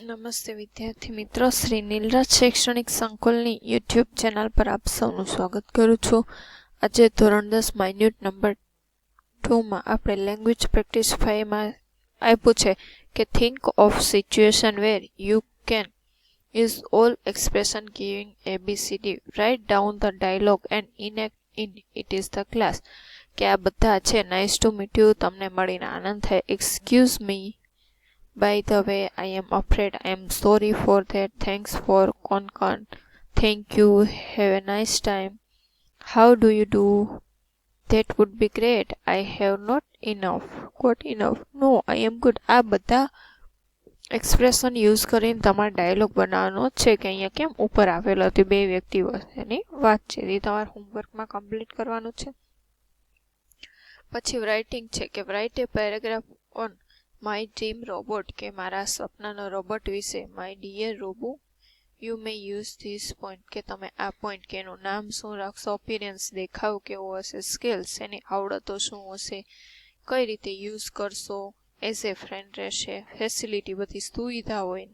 નમસ્તે વિદ્યાર્થી મિત્રો, શ્રી નીલરાજ શૈક્ષણિક સંકુલની યુટ્યુબ ચેનલ પર આપ સૌનું સ્વાગત કરું છું. આજે ધોરણ 10 માઇન્યુટ નંબર 2માં આપણે લેંગ્વેજ પ્રેક્ટિસ 5માં આપ્યું છે કે think of situation where you can use all expression giving ABCD, write down the dialogue and enact in it is the class. કે આ બધા છે નાઇસ ટુ મીટ યુ, તમને મળીને આનંદ થાય, excuse me, by the way, I am afraid, I am sorry for that, thanks for concern, thank you, have a nice time, how do you do, that would be great, I have not got enough, no, I am good. આ બધા expression use કરીને તમારે dialog બનાવવાનો છે કે અહીંયા કેમ ઉપર આવેલો હતી બે વ્યક્તિ વચ્ચેની વાતચીત, એ તમારે હોમવર્કમાં કમ્પ્લીટ કરવાનું છે. પછી રાઇટિંગ છે કે write a paragraph on my dream robot, કે મારા સપનાનો રોબોટ વિશે. My dear robo, you may use this point, કે તમે આ પોઈન્ટ, કે એનું નામ શું રાખશો, અપિયરન્સ દેખાવ કેવો હશે, સ્કિલ્સ એની આવડતો શું હશે, કઈ રીતે યુઝ કરશો, એઝ એ ફ્રેન્ડ રહેશે, ફેસિલિટી બધી સુવિધા હોય.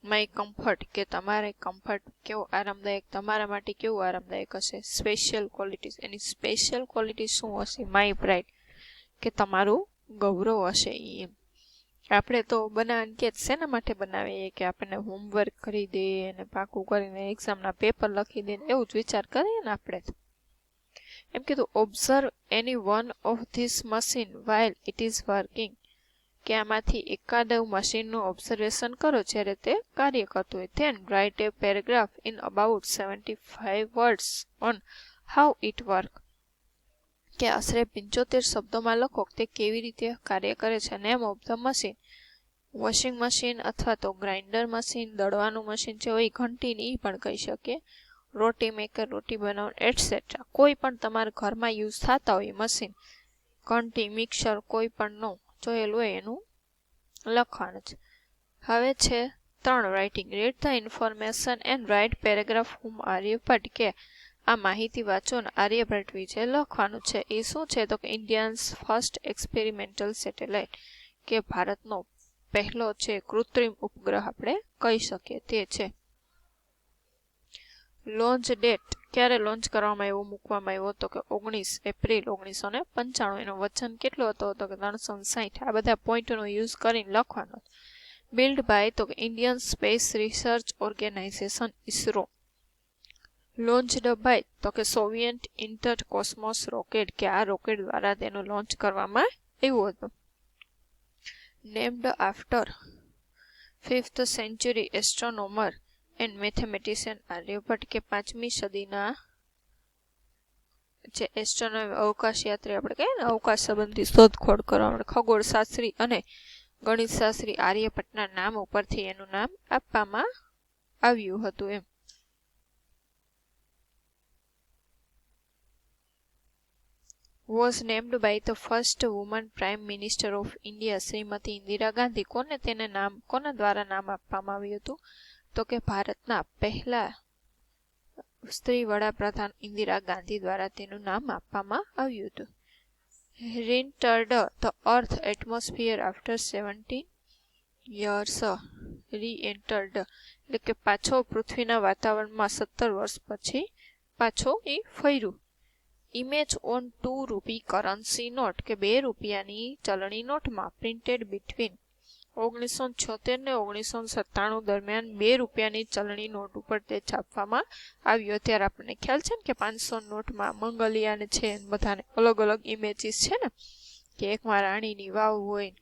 માય કમ્ફર્ટ, કે તમારે કમ્ફર્ટ કેવો આરામદાયક, તમારા માટે કેવું આરામદાયક હશે. સ્પેશિયલ ક્વોલિટીઝ, એની સ્પેશિયલ ક્વોલિટી શું હશે. માય પ્રાઇડ, કે તમારું ગૌરવ હશે. એમ આપણે તો બનાવવાની કે શેના માટે બનાવીએ કે આપણને હોમવર્ક કરી દે અને પાકું કરીને એક્ઝામના પેપર લખી દે, એવું જ વિચાર કરીએ ને આપણે. એમ કીધું observe any one of this machine while it is working, કે આમાંથી એકાદ મશીનનું ઓબ્ઝર્વેશન કરો જ્યારે તે કાર્ય કરતું હોય. Then write a paragraph in about 75 words on how it work, કે આશરે 75 શબ્દોમાં લખો તે કેવી રીતે કાર્ય કરે છે. Name of the machine, washing machine અથવા તો ગ્રાઇન્ડર મશીન, દળવાનું મશીન છે હોય, ઘંટીની એ પણ કહી શકીએ, રોટી મેકર રોટી બનાવવાનું એટસેટ્રા. કોઈ પણ તમારા ઘરમાં યુઝ થતા હોય મશીન, ઘંટી, મિક્સર, કોઈ પણ નો જોયેલું હોય એનું લખવાનું છે. હવે છે 3 writing. Read the information and write paragraph હુમ આર્યભટ્ટ, કે આ માહિતી વાંચો ને આર્યભટ્ટ વિશે લખવાનું છે. એ શું છે તો કે ઇન્ડિયન્સ ફર્સ્ટ એક્સપેરિમેન્ટલ સેટેલાઇટ, કે ભારતનો પહેલો છે કૃત્રિમ ઉપગ્રહ આપણે કહી શકીએ તે છે. લોન્ચ ડેટ, ક્યારે લોન્ચ કરવામાં આવ્યો મૂકવામાં આવ્યો તો કે 19 એપ્રિલ 1995. એનો વચન કેટલો હતો તો કે 360. આ બધા પોઈન્ટનો યુઝ કરીને લખવાનો. બિલ્ડ બાય તો કે Indian space research organisation ISRO. Launched by તો કે સોવિયત ઇન્ટર કોસ્મોસ રોકેટ, કે આ રોકેટ દ્વારા તેનું લોન્ચ કરવામાં આવ્યું હતું. Named after 5th century astronomer and mathematician Aryabhata, કે 5મી સદીના જે એસ્ટ્રોનોમર અવકાશયાત્રી આપણે કહીએ ને અવકાશ સંબંધી શોધખોળ કરવા ખગોળશાસ્ત્રી અને ગણિતશાસ્ત્રી આર્યભટ્ટના નામ ઉપરથી એનું નામ આપવામાં આવ્યું હતું. એમ was named by the first woman prime minister of India, Shrimati Indira Gandhi. કોના દ્વારા નામ આપવામાં આવ્યું હતું તો કે ભારતના પહેલા સ્ત્રી વડાપ્રધાન ઇન્દિરા ગાંધી દ્વારા તેનું નામ આપવામાં આવ્યું હતું. re-entered the earth atmosphere after 17 years, re-entered એટલે કે પાછો પૃથ્વીના વાતાવરણમાં 17 વર્ષ પછી પાછો એ ફર્યું. ઇમેજ ઓન 2 રૂપી કરન્સી નોટ, કે 2 રૂપિયાની ચલણી નોટમાં પ્રિન્ટેડ બિટવીન 1976 ને 1997 દરમિયાન 2 રૂપિયાની ચલણી નોટ ઉપર તે છાપવામાં આવ્યો. ત્યારે આપણને ખ્યાલ છે ને કે 500 નોટમાં મંગલિયાને છે બધાને અલગ અલગ ઇમેજીસ છે ને, કે એકમાં રાણીની વાવ હોય,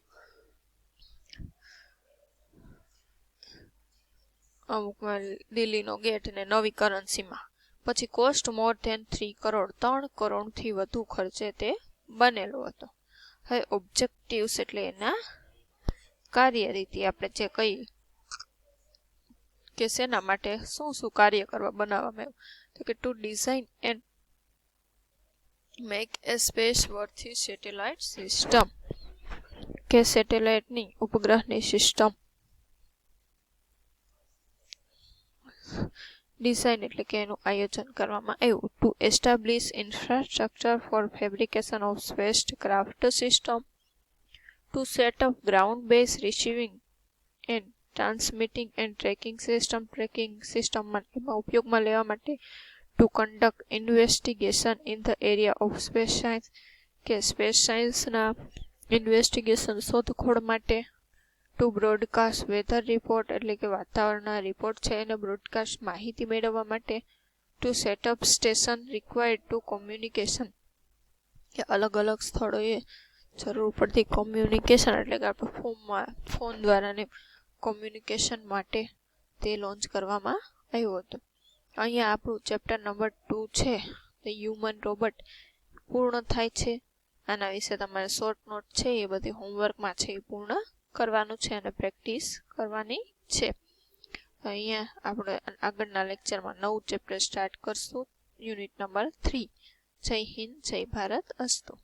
અમુકમાં દિલ્હીનો ગેટ ને નવી કરન્સીમાં. પછી કોસ્ટ મોર ધેન 3 કરોડ, 3 કરોડથી વધુ ખર્ચે તે બનેલો હતો. હવે ઓબ્જેક્ટિવ્સ એટલે એના કાર્યરીતિ, આપણે જે કઈ કે શેના માટે શું શું કાર્ય કરવા બનાવવામાં આવ્યું તો કે to design and make a space worthy satellite system, કે સેટેલાઇટની ઉપગ્રહની સિસ્ટમ. ડિઝાઇન એટલે કે એનું આયોજન કરવામાં આવ્યું. To establish infrastructure for fabrication of spacecraft system, to set up ground base receiving and transmitting and tracking સિસ્ટમમાં એમાં ઉપયોગમાં લેવા માટે to conduct investigation in the area of space science કે સ્પેસ સાયન્સના ઇન્વેસ્ટિગેશન શોધખોળ માટે. ટુ બ્રોડકાસ્ટ વેધર રિપોર્ટ એટલે કે વાતાવરણના રિપોર્ટ છે એને બ્રોડકાસ્ટ માહિતી મેળવવા માટે. To set up station required to communication કે અલગ અલગ સ્થળોએ જરૂર પડતી કોમ્યુનિકેશન એટલે કે આપણે ફોન દ્વારાને કોમ્યુનિકેશન માટે તે લોન્ચ કરવામાં આવ્યું હતું. અહીંયા આપણું ચેપ્ટર નંબર 2 છે ધ હ્યુમન રોબોટ પૂર્ણ થાય છે. આના વિશે તમારે શોર્ટ નોટ છે એ બધી હોમવર્કમાં છે એ પૂર્ણ કરવાનું છે અને પ્રેક્ટિસ કરવાની છે. અહીંયા આપણે આગળના લેક્ચરમાં નવું ચેપ્ટર સ્ટાર્ટ કરશું યુનિટ નંબર 3. જય હિન્દ, જય ભારત, અસ્તુ.